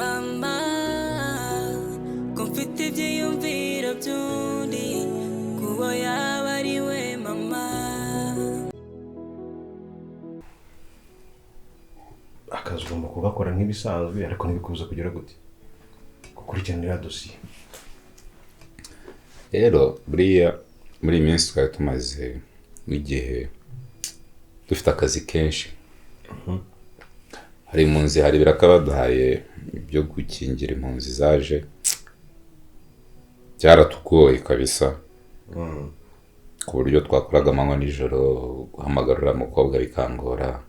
mama ko mfite ibyiyumviro by'undi kubo yaba ari we mama. Akazi ugomba kugakora nk'ibisanzwe ariko ntibikubuza kugera gute gukurikiranira dosiye. Rero buriya muri iyi minsi twari tumaze n'igihe dufite akazi kenshi. Hari impunzi hari birakabaduhaye ibyo gukingira impunzi zaje byaratugoye kabisa ku buryo twakoraga amanywa nijoro, guhamagarira umukobwa bikangora,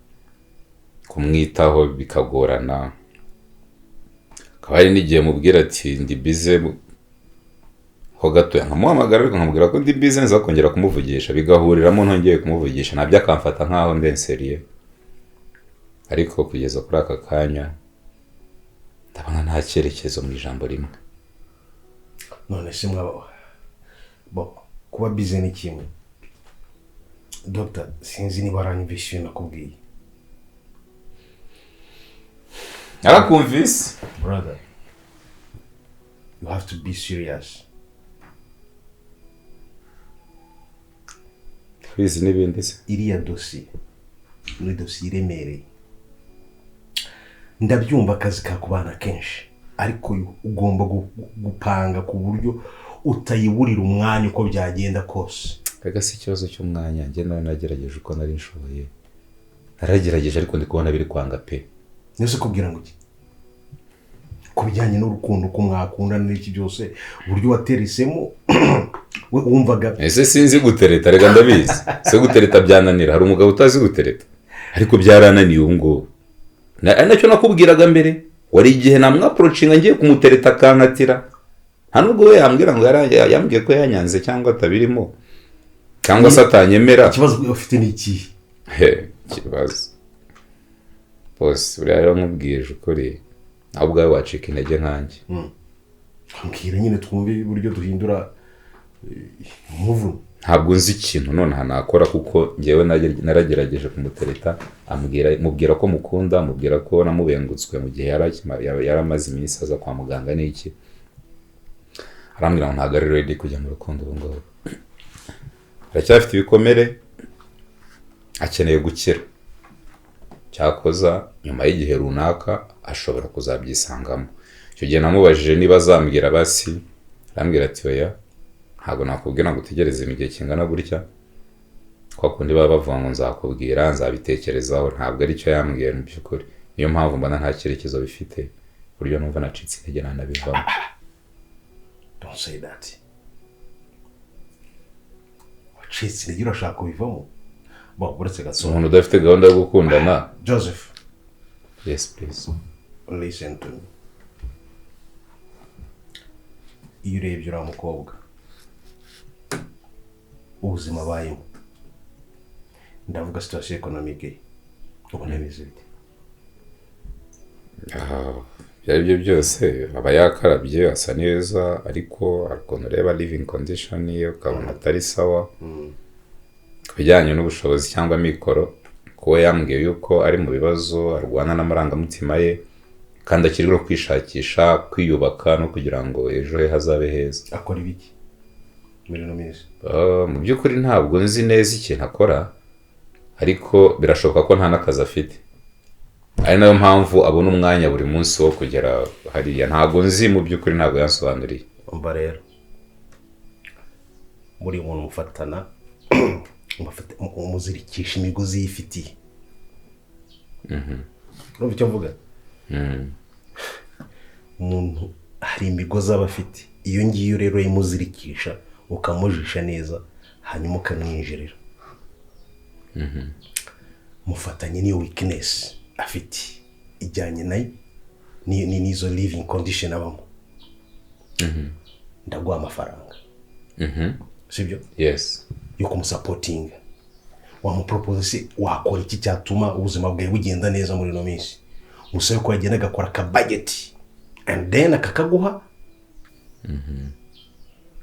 kumwitaho bikagorana. Akaba hari n'igihe mubwira ati ndi bize ho gato, nkamuhamagara ariko nkamubwira ko ndi bize nza kongera kumuvugisha, bigahuriramo ntongeye kumuvugisha, nabyo akamfata nkaho ndenseriye. Ariko kugeza kuri aka kanya ndabona nta cyerekezo mu ijambo rimwe. None se mwaba kuba bize ni kimwe. Doctor, sinzi niba aranyumvise nakubwiye. Arakumvise? Brother, you have to be serious. Bizi n'ibindi se? Iriya dosiye ni dosiye iremereye. Ndabyumva akazi kakubana kenshi, ariko ugomba gupanga ku buryo utayiburira umwanya uko byagenda kose. Kaga si ikibazo cy'umwanya, njye nawe nagerageje uko nari nshoboye. Naragerageje ariko ndi kubona biri kwanga pe. Nese kubwira ngo iki? Kubijyanye n'urukundo ko mwakundana n'iki byose, uburyo waterisemo we wumvaga. Ese sinzi gutereta, rega ndabizi. Se gutereta byananira, hari umugabo utazi gutereta. Ariko byarananiye ubu ngubu. Nacyo nakubwiraga mbere, wari igihe namwaproachinga ngiye kumutereta kankatira. Nta nubwo we yambwira ngo yambwiye ko yanyanze cyangwa atabirimo, cyangwa se atanyemera. Ikibazo ufite ni iki? Kibazo bose buriya rero nkubwije ukuri, nawe ubwawe wacika intege nkanjye. Mbwira nyine twumve uburyo duhindura umuvu. Ntabwo nzi ikintu nonaha nakora, kuko njyewe naragerageje kumutereta, mubwira ko mukunda, mubwira ko namubengutswe mu gihe yaramaze iminsi aza kwa muganga n'iki. Arambwira ngo ntabwo ari ready kujya mu rukundo ubu ngubu. Aracyafite ibikomere, akeneye gukira. Cyakoza nyuma y'igihe runaka ashobora kuzabyisangamo. Icyo gihe namubajije niba azambwira basi, arambwira ati oya, ntabwo nakubwira ngo utegereze igihe kingana gutya, kwa kundi baba bavuga ngo nzakubwira, nzabitekerezaho. Ntabwo ari cyo yambwiye mu by'ukuri. Niyo mpamvu mbona nta cyerekezo bifite, buryo numva nacitse intege nanabivamo. Don't say that. Wacitse intege urashaka kubivamo? Buretse gato. Umuntu udafite gahunda yo gukundana. Joseph. Yes, please. Listen to me. Iyo urebye uriya mukobwa, ubuzima abayemo, ndavuga situation economique, ubona bimeze bite? Ibyo byose aba yakarabye, asa neza, ariko ukuntu ureba living condition ye ukabona atari sawa. Kubijyanye n'ubushobozi cyangwa mikoro, kuko yambwiye yuko ari mu bibazo, arwana n'amarangamutima ye, kandi akiri no kwishakisha, kwiyubaka no kugira ngo ejo he hazabe heza. Akora ibiki muri no minsi? Mu by'ukuri ntabwo nzi neza ikintu akora, ariko birashoboka ko nta n'akazi afite. Ari nayo mpamvu abona umwanya buri munsi wo kugera hariya. Ntabwo nzi mu by'ukuri, ntabwo yansobanuriye. Umva rero, muri umuntu mufatana umuzirikisha imigozi yifitiye. Urumva icyo mvuga? Umuntu hari imigozi aba afite, iyo ngiyo rero imuzirikisha ukamujisha neza, hanyuma ukamwinjirira. Mufatanye niyo weakness afite ijyanye nayo n'izo living condition abamo. Ndaguha amafaranga, sibyo? Yes. Yo kumusupporting. Wamupropose se wakora iki cyatuma ubuzima bwawe bugenda neza muri no minsi? Musabe ko yagenda agakora ka budget and then akakaguha.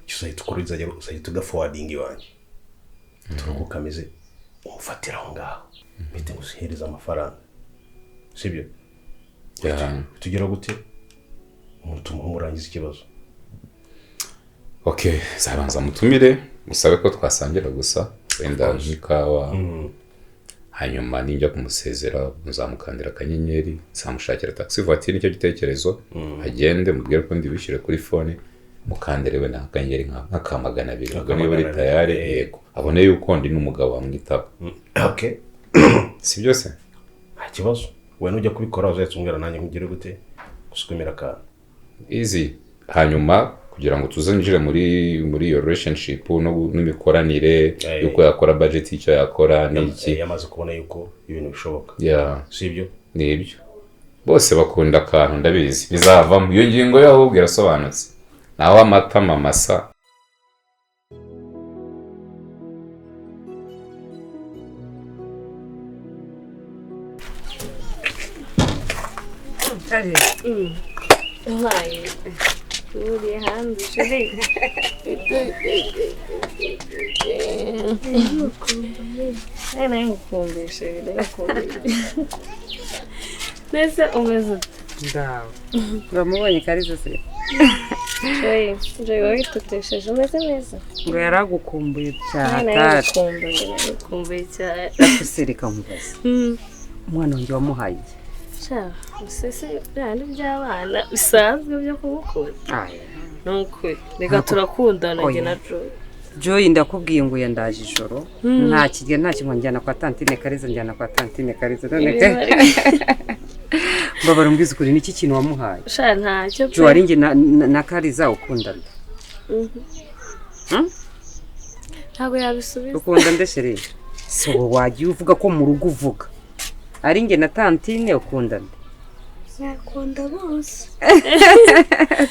Cyose tukoriza rero usayita ga forwarding iwanjye. Tuko kameze umufatira aho ngaho. Bite ngusihereza amafaranga. Sibyo? Tugera gute? mutuma murangiza ikibazo. Okay, zabanza mutumire musabe ko twasangira gusa wenda nk'ikawa. Hanyuma ninjya kumusezera nzamukandira akanyenyeri nzamushakira taxi voiture nicyo gitekerezo agende mubwire ko ndibishyire kuri phone mukanderewe n'akanyenyeri nka 200 ubwo niyo bari tayari yego abone yuko ndi n'umugabo wamwitaba. Okay. Si byose nta kibazo we nujya kubikora uzayitsungera nanjye nkugire gute gusukumira ka easy. Hanyuma kugira ngo tuzinjire muri iyo relationship n'imikoranire yuko yakora budget icyo yakora n'iki yamaze kubona yuko ibintu bishoboka. Sibyo nibyo bose bakunda akantu ndabizi bizavamo iyo ngingo yaho ubwira sobanutse naho amata mamasa. Vai. Uri hanze shiri. Nene ngukumbishe Nese umeze ndaho ngamubonye Kariza se Joy witutesheje umeze neza ngo yaragukumbuye cyane kumbuye cyane akusirika mubaza umwana wanjye wamuhaye sese byandi by'abana bisanzwe byo kumukunda nukuri reka turakundana nge na Joy ndakubwiye ngo yandaje ijoro nta kirya nta kimwe njyana kwa tantine Kariza njyana kwa tantine Kariza none Baba rumbize kuri niki kintu wamuhaye ntacyo Joy ari nge na Kariza ukundana ntabwo yabisubiza ukunda ndeshere so wagiye uvuga ko mu rugo uvuga ari nge na tantine ukundana yakunda bose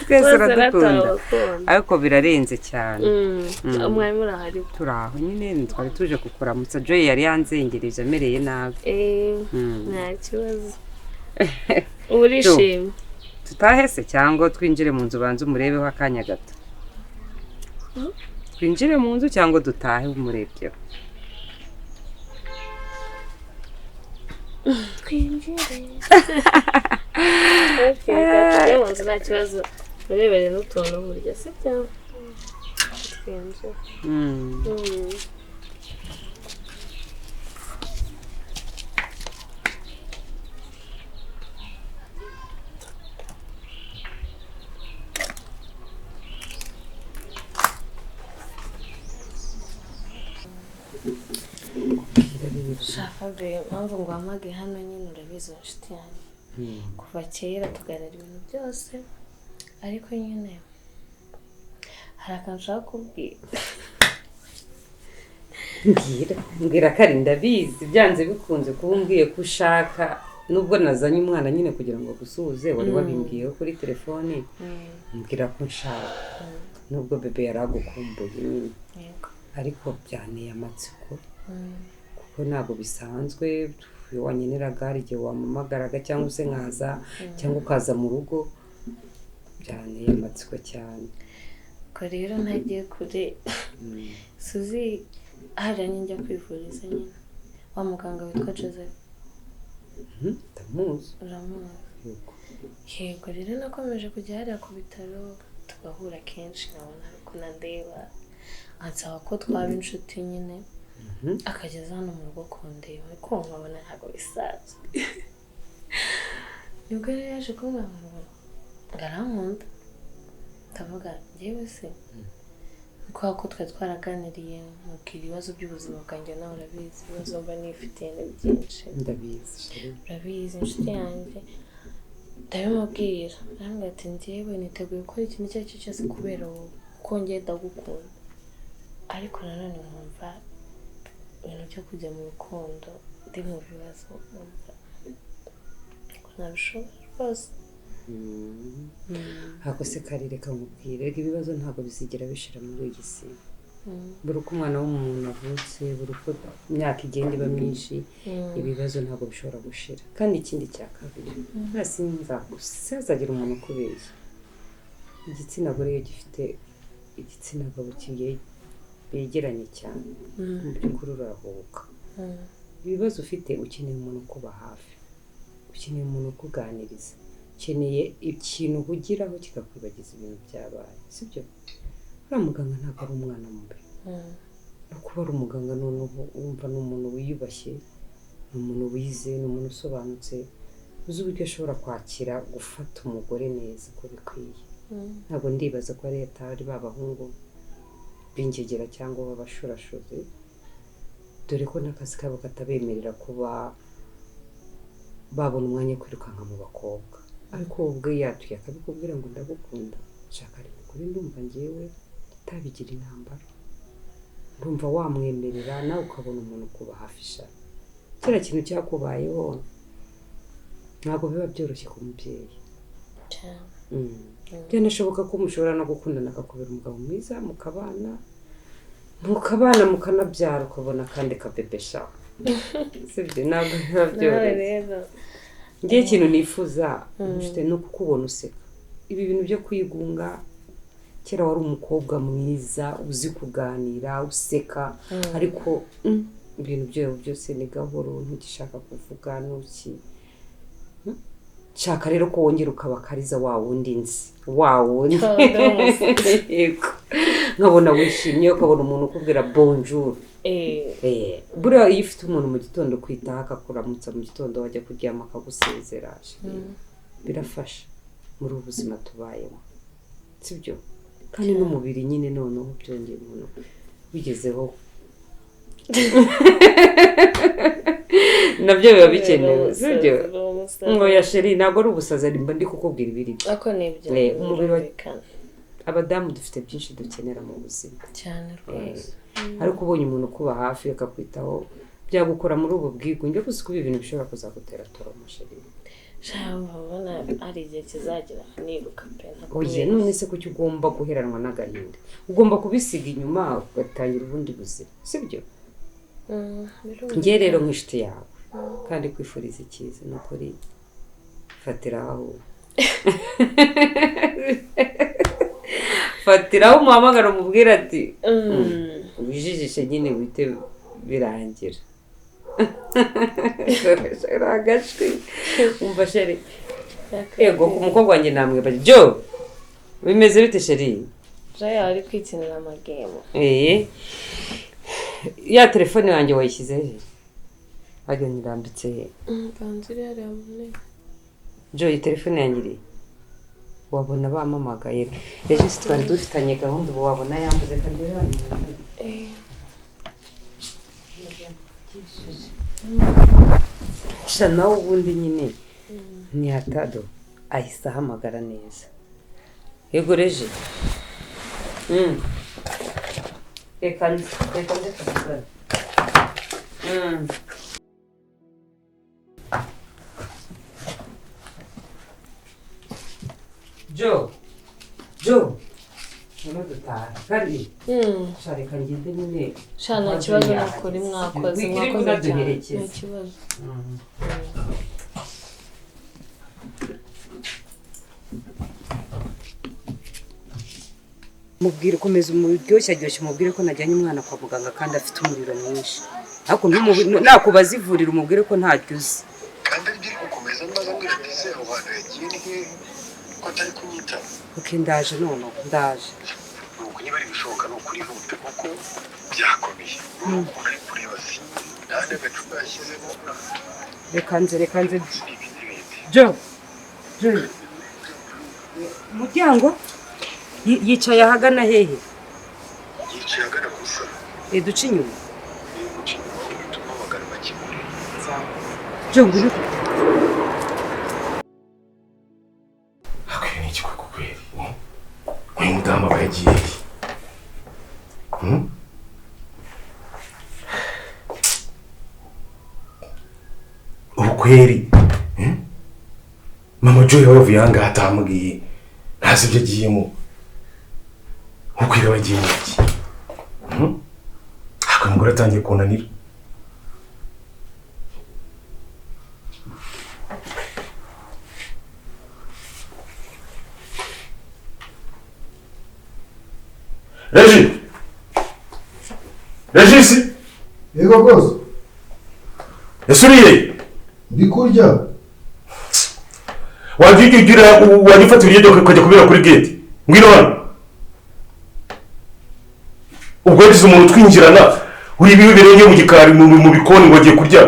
twese radukunda ariko birarenze cyane umwami murahari turaho nyine twari tuje kukuramutsa Joy yari yanzengereje amereye nabi nta kibazo urishimye tutahese cyangwa twinjire mu nzu banze umurebeho akanya gato twinjire mu nzu cyangwa dutahe umurebyeho twinjire nta kibazo urebere n'utuntu burya si byawe twinjire shaka mpamvu ngo amage hano nyine urabizi inshuti yanjye kuva kera tuganira ibintu byose ariko nyine hari akantu ushaka kubwira mbwira kari ndabizi byanze bikunze kuba umbwiye ko ushaka nubwo nazanye umwana nyine kugira ngo gusuhuze wari wabimbwiyeho kuri telefone mbwira ko nshaka nubwo bebe yaragukumbuye ariko byanteye amatsiko kuko ntabwo bisanzwe iyo wanyeneraga hari igihe wamamagaraga cyangwa se nkaza cyangwa ukaza mu rugo byanteye amatsiko cyane ko rero ntagiye kure Suzi hariya njya kwivuriza nyine wa muganga witwa Joseph ndamuzi uramuzi yego rero nakomeje kujya hariya ku bitaro tugahura kenshi nkabona ariko nandeba ansaba ko twaba inshuti nyine akageza hano mu rugo kundeba ariko nkabona ntabwo bisanzwe nibwo rero yaje kumbwira ngo arankunda ndavuga njyewe se kubera ko twari twaraganiriye mubwira ibibazo by'ubuzima bwanjye nawe urabizi ibibazo mba nifitiye ni byinshi urabizi inshuti yanjye ndabimubwira arambwira ati njyewe niteguye gukora ikintu icyo ari cyo cyose kubera wowe kuko njye ndagukunda ariko nanone nkumva ibintu byo kujya mu rukundo ndi mu bibazo nkumva ko nabishobora rwose hako se kari reka nkubwire ibibazo ntabwo bizigera bishira muri iyi si buri uko umwana w'umuntu avutse buri uko imyaka igenda iba myinshi ibibazo ntabwo bishobora gushira kandi ikindi cya kabiri ntasinza gusazagira umuntu ukubeshya igitsina gore iyo gifite igitsina gabo begeranye cyane mu by'ukuri urahuka ibibazo ufite ukeneye umuntu kuba hafi ukeneye umuntu ukuganiriza ukeneye ikintu uhugiraho kikakwibagiza ibintu byabaye sibyo uriya muganga ntabwo ari umwana mubi no kuba ari umuganga noneho wumva ni umuntu wiyubashye ni umuntu wize ni umuntu usobanutse uzi uburyo ashobora kwakira gufata umugore neza uko bikwiye ntabwo ndibaza ko ari atari babahungu b'ingegera cyangwa b'abashurashuzi dore ko n'akazi kabo katabemerera kuba babona umwanya wo kwirukanka mu bakobwa ariko wowe ubwe yatuye akabikubwira ngo ndagukunda shaka rero kuri ndumva njyewe utabigira intambara ndumva wamwemerera nawe ukabona umuntu ukuba hafi sha kiriya kintu cyakubayeho ntabwo biba byoroshye ku mubyeyi byanashoboka ko mushobora no gukundana akakubera umugabo mwiza mukabana mukanabyara ukabona kandi kabebe sha sibyo ntabwo biba byoroshye ngiye ikintu nifuza mfite no kukubona useka ibi bintu byo kwigunga kera wari umukobwa mwiza uzi kuganira useka ariko ibintu byawe byose ni gahoro ntugishaka kuvuga nuki shaka rero ko wongera ukabakariza wa wundi nzi wa wundi nkabona wishimye ukabona umuntu ukubwira bonjour buriya iyo ufite umuntu mu gitondo kwitaho akakuramutsa mu gitondo wajya kuryama akagusezera birafasha muri ubu buzima tubayemo sibyo kandi n'umubiri nyine noneho byongeye umuntu bigezeho nabyo biba bikenewe sibyo ngo ya sheri ntabwo ari ubusaza mba ndi kukubwira ibiri umubiri wa abadamu dufite byinshi dukenera mu buzima cyane rwose ariko ubonye umuntu ukuba hafi akakwitaho byagukora muri ubu bwigunge gusa kuba ibintu bishobora kuzagutera toromo sheri urabona ari igihe kizagera niruka pe oye none se kuki ugomba guheranwa n'agahinda ugomba kubisiga inyuma ugatangira ubundi buzima sibyo njye rero nk'inshuti yawe kandi kwifuriza icyiza ni ukuri fatiraho fatiraho umuhamagara umubwira ati wijijishe nyine wite birangira agashwi umva sheri yego ku mukobwa wanjye namwe bari jo bimeze bite sheri jaya ari kwikinira amagemo ya telefone yanjye wayishyize he ajya nirambitse he kanziri yari amune jo iyi telefone yanjye iri wabona bamamagaye ejo twari dufitanye gahunda ubu wabona yambuze kandi sha nawe ubundi nyine ntihatado ahise ahamagara neza yego reje reka ndekavugana jo Uno dutaha kandi shareka ngende nyine shana kibazo nakuri mwakoze cyane nta kibazo mubwire komeza umuryoshya umubwire ko najyanye umwana kwa muganga kandi afite umuriro mwinshi ariko nakubaza ivuriro umubwire ko ntacyo uzi kandi ari gukomeza mbaza mbwira ati se aho hantu yagiye ni he ko atari kunyitaba ndaje none ndaje nuko niba ari bishoboka ni ukuri hute kuko byakomeye uri kureba si nta n'agacupa yashyizemo reka nze jo umuryango yicaye ahagana hehe yicaye ahagana gusa duca inyuma duca inyuma bituma abagana bakimure jo nguri akwiye n'iki koko kweri uyu mudamu aba yagiye ubukweri mama Joy yavuye ahangaha atamubwiye ntazi ibyo agiyemo ukweri wagiye mu iki ako umugore atangiye kunanira Regisi yego rwose yasubiye ndi kurya wajya ufata ibiryo ukajya kubera kuri gate ngwino hano ubwo yagize umuntu twinjirana uri bibereye mu gikari mu bikoni ngo agiye kurya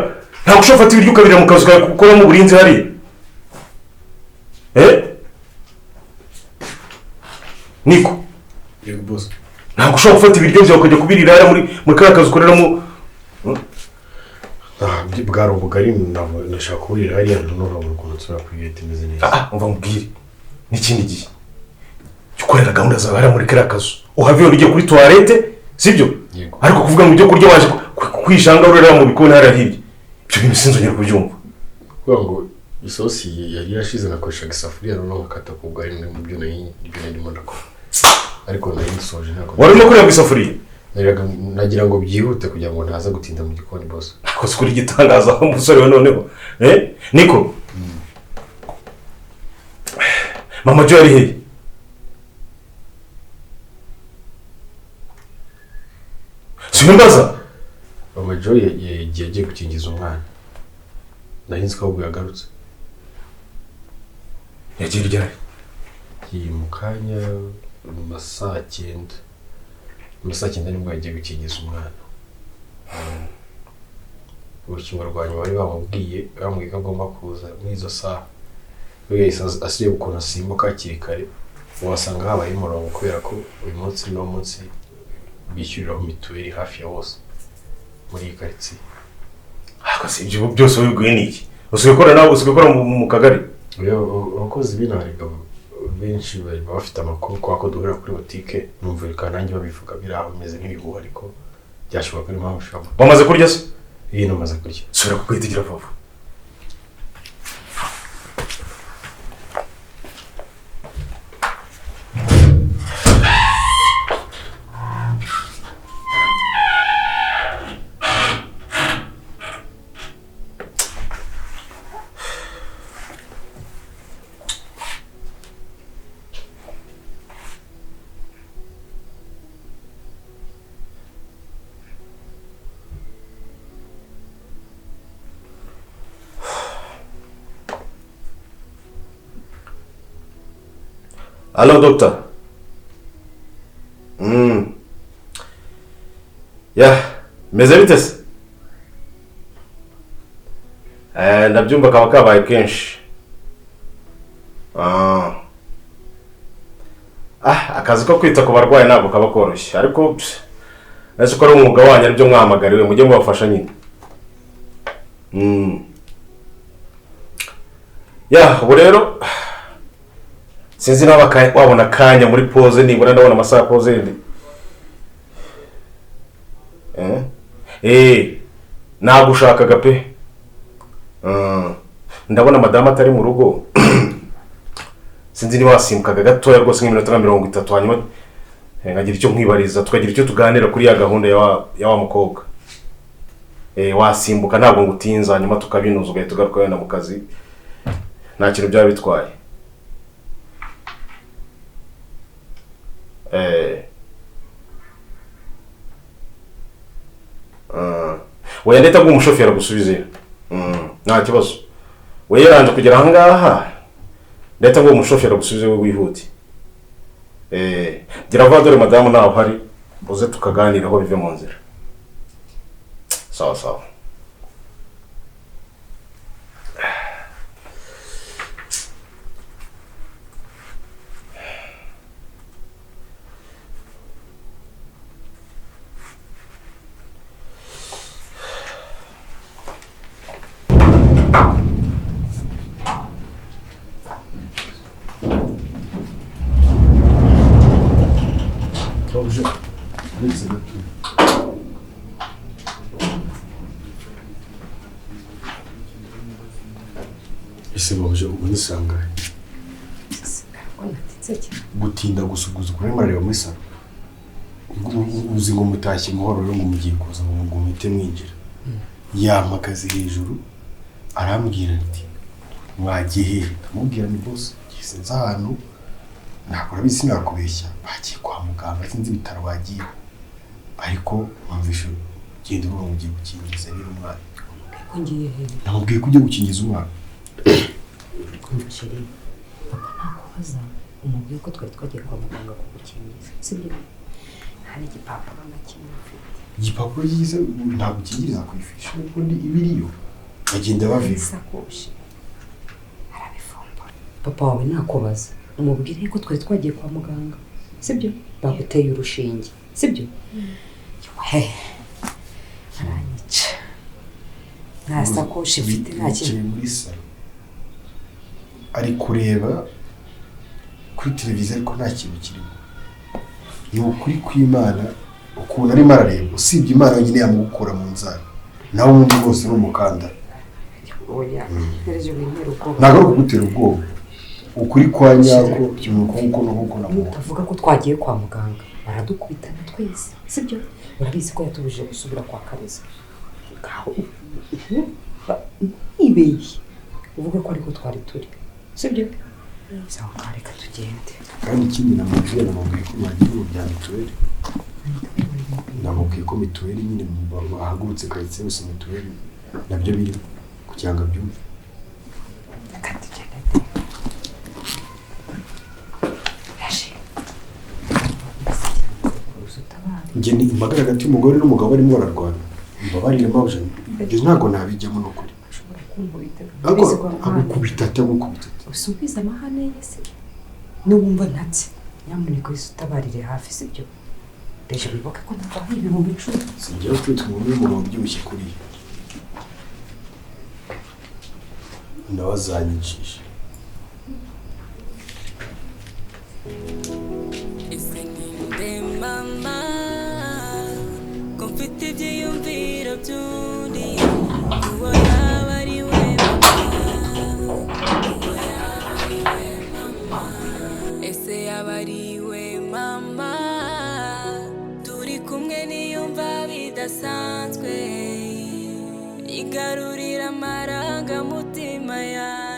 ntabwo ushobora gufata ibiryo ukabira mu kazi kawe gukoramo uburinzi hariya niko yego boss ntabwo ushobora gufata ibiryo byawe ukajya kubirira hariya muri kariya kazi ukoreramo bwari ubugari ndashaka kuburira hariya nturabura ukuntu nsubira kuri gate imeze neza umva mubwire n'ikindi gihe jya ukorera gahunda zawe hariya muri kariya kazu uhaviye ugiye kuri toilette sibyo ariko kuvuga ngo ibyo kurya waje kwishanga urera mu bikoni hariya hirya ibyo bintu sinzongera kubyumva kuvuga ngo isosi yari yashize nakoreshaga isafuriya noneho nkakata ku bugari mu byo ndimo ndakora ariko nari nsoje ntabwo wari urimo kureba isafuriya nagira ngo byihute kugira ngo ntaza gutinda mu gikoni boss akoze kuri gitangaza umusore we noneho niko mama Jo yari hehe simbaza mama Jo yagiye gukingiza umwana nari nzi ko ahubwo yagarutse yagiye ryari mu kanya mu masaa 9 nibwo yagiye gukingiza umwana urukingo rwa nyuma bari bamubwiye ko agomba kuza muri izo saha yahise asireba ukuntu asimbuka hakiri kare wasanga habaye umurongo kubera ko uyu munsi no munsi bishyuriraho mituweli hafi ya bose muri iyi karitsiye si ibyo byose wibwiye n'iki usigaye ukora nawe usigaye ukora mu kagari abakozi b'intarega benshi bari bafite amakuru ko duhura kuri botike numva bikaba nanjye babivuga biri aho bimeze nk'ibihuha ariko byashoboka ko ari impamvu ushobora wamaze kurya se iyi namaze kurya subira kukwitegera vuba Hello, doctor. Meze bite se? Ndabyumva kaba kabaye kenshi. Akazi ko kwita ku barwayi ntabwo kaba koroshye ariko nese ko ari umwuga wanyu aribyo mwahamagariwe mujye mubafasha nyine. Ubu rero sinzi nawe wabona akanya muri pause nibura ndabona amasaha pause ndi nagushakaga pe ndabona madama atari mu rugo sinzi niba wasimbukaga gatoya rwose nk'iminota 30 hanyuma ngagira icyo nkwibariza tukagira icyo tuganira kuri ya gahunda ya wa mukobwa wasimbuka ntabwo ngutinza hanyuma tukabinuza ugaye tugaruka wenda mu kazi nta kintu byaba bitwaye we ndeta ngo umushoferi agusubize nta kibazo we yaranje kugera aha ngaha ndeta ngo umushoferi agusubize we wihute gira vuba dore madamu naho hari uze tukaganira aho bive mu nzira sawa sawa ese baje ubone sangaye gutinda gusuguza kuri mareba muri salo uzi ngo mutashye muhoro rero ngo mugiye kuza ngo muhite mwinjira yampakazi hejuru arambwira ati mwagiye ndamubwira ni boss gisenza ahantu nakora bisi nakubeshya bagiye kwa muganga sinzi bitaro bagiye ariko mwumvishe genda ubu mugiye gukingiza rero umwana ngiye he namubwiye ko ujye gukingiza umwana sheri papa nakubaza umubwiye ko twari twagiye kwa muganga kugukingiza sibyo nta n'igipapuro na kimwe ufite igipapuro cyiza ntabwo kigiriza ku ifishi nubwo ibiriyo bagenda baviva isakoshi arabifumbura papa wawe nakubaza umubwire ko twari twagiye kwa muganga sibyo baguteye urushinge sibyo aranyica nta sakoshi mfite nta kintu muri salo ari kureba kuri televiziyo ariko nta kintu kirimo ni ukuri kw'Imana ukuntu arimo arareba usibye Imana nyine yamugukura mu nzara nawe ubundi bwose ni umukandara oya hereje bintera ubwoba ntabwo ari ukugutera ubwoba ukuri kwa nyako nuko utavuga ko twagiye kwa muganga baradukubitana twese sibyo urabizi ko yatubujije gusubira kwa Kareza ibeye uvuge ko ariko twari turi sibyo sawa reka tugende kandi ikindi namubwiye ko mwagira mu bya mituweli namubwiye ko mituweli nyine bahagurutse kayitse yose mituweli nabyo biri kugira ngo abyumve reka tugende njye ni impagara hagati y'umugore n'umugabo barimo bararwana mbabarire mabuje ibyo ntabwo nabijyamo n'ukuri agukubita atagukubita usubiza amahane ye se n'uwumva ntatse nyamuneka wese utabarire hafi sibyo deje wibuke ko ntabwo ibihumbi 10 sinjyewe kwitwa umuntu w'umugabo ubyibushye kuriya nawe azanyicisha mama ko mfite ibyiyumviro by'undi uwo yaba ari we mama ese yaba ari we mama turi kumwe niyumva bidasanzwe igarurira amarangamutima yawe